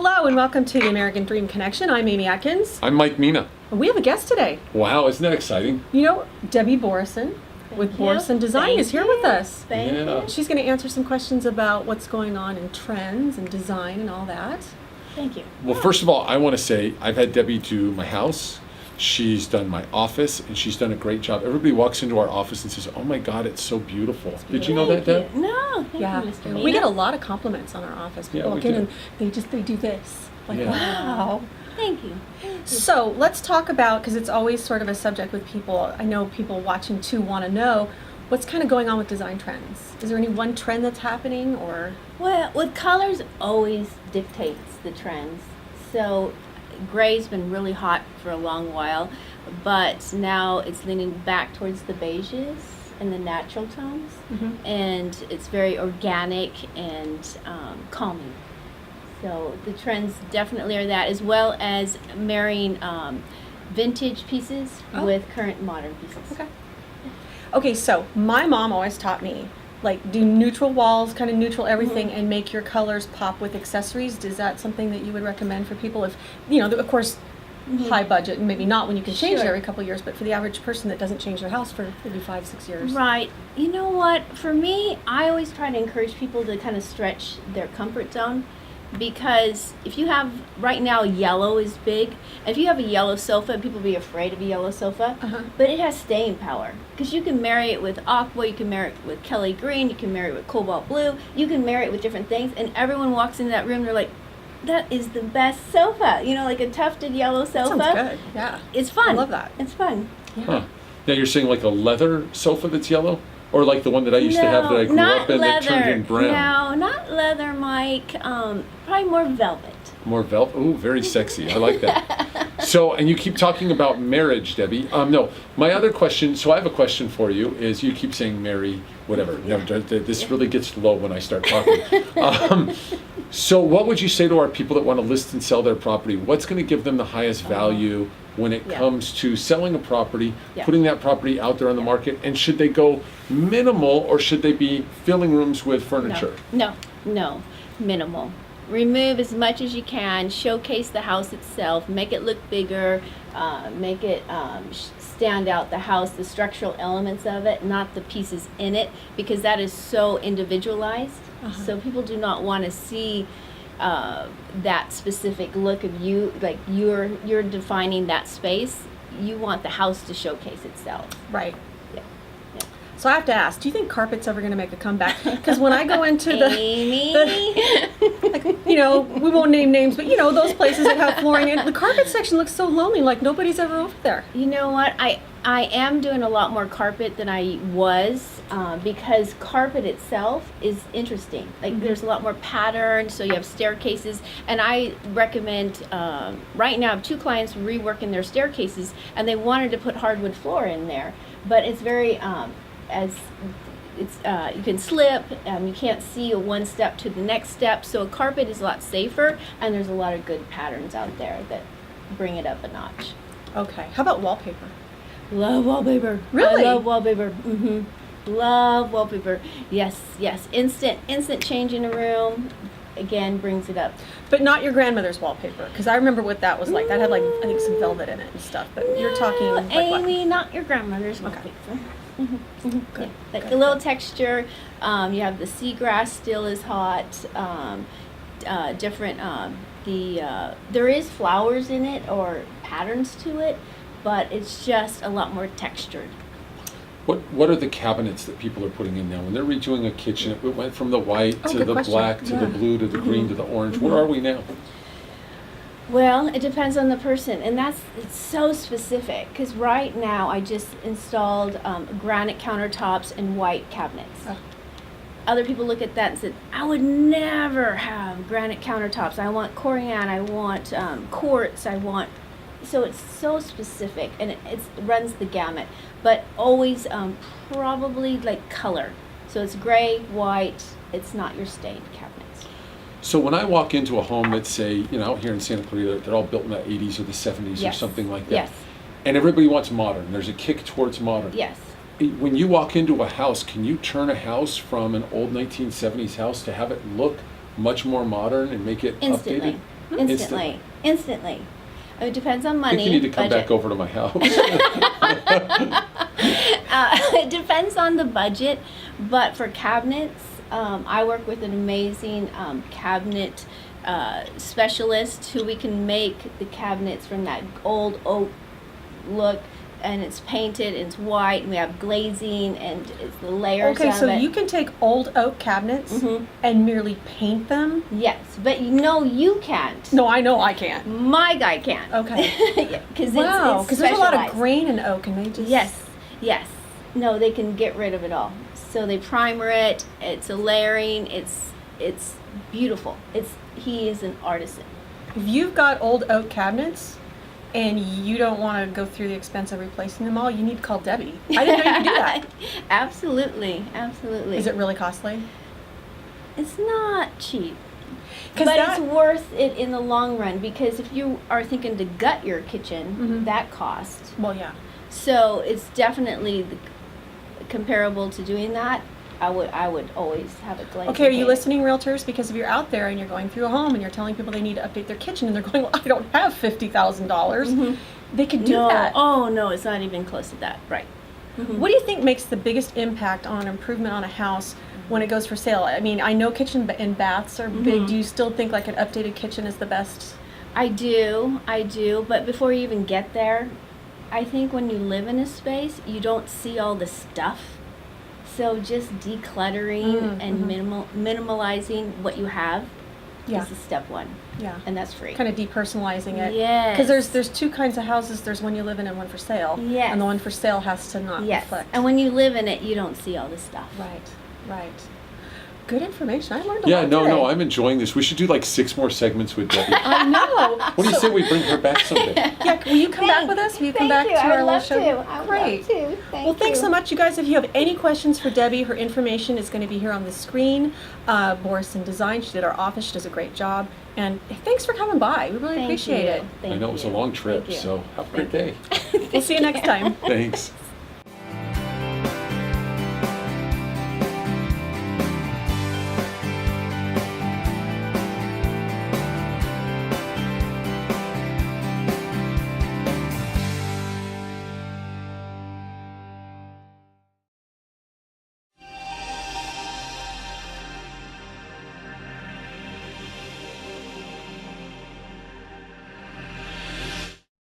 Hello and welcome to the American Dream Connection. I'm Amy Atkins. I'm Mike Meena. And we have a guest today. Wow, isn't that exciting? You know, Debbie Borreson with Borreson Design is here with us. Thank you. She's going to answer some questions about what's going on in trends and design and all that. Thank you. Well, first of all, I want to say I've had Debbie do my house. She's done my office, and she's done a great job. Everybody walks into our office and says, "Oh my God, it's so beautiful." Did you know that, Deb? No, thank Yeah, you, Mr. Meena. we get a lot of compliments on our office. People Yeah, walk we in do. and they do this. Like, Yeah. wow. Thank you. So let's talk about, because it's always sort of a subject with people. I know people watching too want to know what's kind of going on with design trends. Is there any one trend that's happening, or? Well, with colors always dictates the trends. So gray's been really hot for a long while, but now it's leaning back towards the beiges and the natural tones, and it's very organic and calming. So the trends definitely are that, as well as marrying vintage pieces with current modern pieces. Okay. Okay, so my mom always taught me, like, do neutral walls, kind of neutral everything, and make your colors pop with accessories. Is that something that you would recommend for people? If, you know, of course, high budget, and maybe not when you can change it Sure. every couple of years, but for the average person that doesn't change their house for maybe 5-6 years. Right. You know what? For me, I always try to encourage people to kind of stretch their comfort zone, because if you have, right now, yellow is big. If you have a yellow sofa, people be afraid of a yellow sofa, but it has staying power, because you can marry it with aqua, you can marry it with Kelly green, you can marry it with cobalt blue, you can marry it with different things, and everyone walks into that room, they're like, that is the best sofa. You know, like a tufted yellow sofa. That sounds good, yeah. It's fun. I love that. It's fun. Huh. Now you're saying like a leather sofa that's yellow? Or like the one that I used to have that I grew up in that turned in brown? No, not leather, Mike. Probably more velvet. More velvet? Oh, very sexy. I like that. So, and you keep talking about marriage, Debbie. No, my other question, so I have a question for you, is you keep saying marry, whatever. No, this really gets low when I start talking. So what would you say to our people that want to list and sell their property? What's going to give them the highest value when it comes to selling a property, putting that property out there on the market? And should they go minimal, or should they be filling rooms with furniture? No, minimal. Remove as much as you can, showcase the house itself, make it look bigger, make it stand out, the house, the structural elements of it, not the pieces in it, because that is so individualized. So people do not want to see that specific look of you, like you're defining that space. You want the house to showcase itself. Right. Yeah. So I have to ask, do you think carpet's ever going to make a comeback? Because when I go into Amy. like, you know, we won't name names, but you know, those places that have flooring, and the carpet section looks so lonely, like nobody's ever over there. You know what? I am doing a lot more carpet than I was, because carpet itself is interesting. Like there's a lot more pattern, so you have staircases, and I recommend, right now I have 2 clients reworking their staircases, and they wanted to put hardwood floor in there, but it's very, you can slip, you can't see one step to the next step, so a carpet is a lot safer, and there's a lot of good patterns out there that bring it up a notch. Okay. How about wallpaper? Love wallpaper. Really? I love wallpaper. Love wallpaper. Yes. Instant change in a room. Again, brings it up. But not your grandmother's wallpaper, because I remember what that was like. That had, like, I think some velvet in it and stuff. But you're talking like Amy, not your grandmother's wallpaper. Good. Like Good. a little texture. You have the seagrass still is hot. Different. There is flowers in it or patterns to it, but it's just a lot more textured. What are the cabinets that people are putting in now? When they're redoing a kitchen, it went from the white to good the question. black to the blue to the green to the orange. Where are we now? Well, it depends on the person, and it's so specific, because right now I just installed granite countertops and white cabinets. Other people look at that and said, I would never have granite countertops. I want corian, I want quartz, I want... So it's so specific, and it runs the gamut, but always probably like color. So it's gray, white, it's not your stained cabinets. So when I walk into a home that's, say, you know, out here in Santa Clarita, they're all built in the 80s or the 70s or something like that. Yes. And everybody wants modern. There's a kick towards modern. Yes. When you walk into a house, can you turn a house from an old 1970s house to have it look much more modern and make it Instantly. updated? Instantly. It depends on I money. think you need to come budget. back over to my house. It depends on the budget, but for cabinets, I work with an amazing cabinet specialist who we can make the cabinets from that old oak look, and it's painted, and it's white, and we have glazing, and it's the layers Okay, of so it. you can take old oak cabinets Mhm. and merely paint them? Yes, but you can't. No, I know I can't. My guy can. Okay. Because Wow, it's because there's a lot of specialized. grain in oak, and they just... Yes. No, they can get rid of it all. So they primer it. It's a layering. It's beautiful. He is an artisan. If you've got old oak cabinets and you don't want to go through the expense of replacing them all, you need to call Debbie. I didn't know you could do that. Absolutely. Is it really costly? It's not cheap. 'Cause But that- it's worth it in the long run, because if you are thinking to gut your kitchen, Mhm. that costs. Well, yeah. So it's definitely comparable to doing that. I would always have it glazed. Okay, are you painted. listening, realtors? Because if you're out there and you're going through a home and you're telling people they need to update their kitchen and they're going, well, I don't have $50,000, Mhm. they could do No. that. Oh no, it's not even close to that. Right. Mhm. What do you think makes the biggest impact on an improvement on a house when it goes for sale? I mean, I know kitchen and baths are big. Mhm. Do you still think like an updated kitchen is the best? I do, but before you even get there, I think when you live in a space, you don't see all the stuff. So just decluttering and minimalizing what you have Yeah. is the step one, Yeah. and that's free. Kind of depersonalizing it. Yes. Because there's two kinds of houses. There's one you live in and one for sale. Yes. And the one for sale has to not Yes, reflect. and when you live in it, you don't see all the stuff. Right. Good information. I learned a Yeah, lot no, today. I'm enjoying this. We should do like 6 more segments with Debbie. I know. What do you say we bring her back someday? Yeah, will you come back with us? Will you come back Thank you. to I our would little love show? to. I would Great. love to. Thank Well, thanks you. so much, you guys. If you have any questions for Debbie, her information is going to be here on the screen. Borreson Design. She did our office. She does a great job. And thanks for coming by. We really Thank appreciate you. it. Thank I know it was a you. long trip, Thank you. so have a great day. We'll see you next time. Thanks.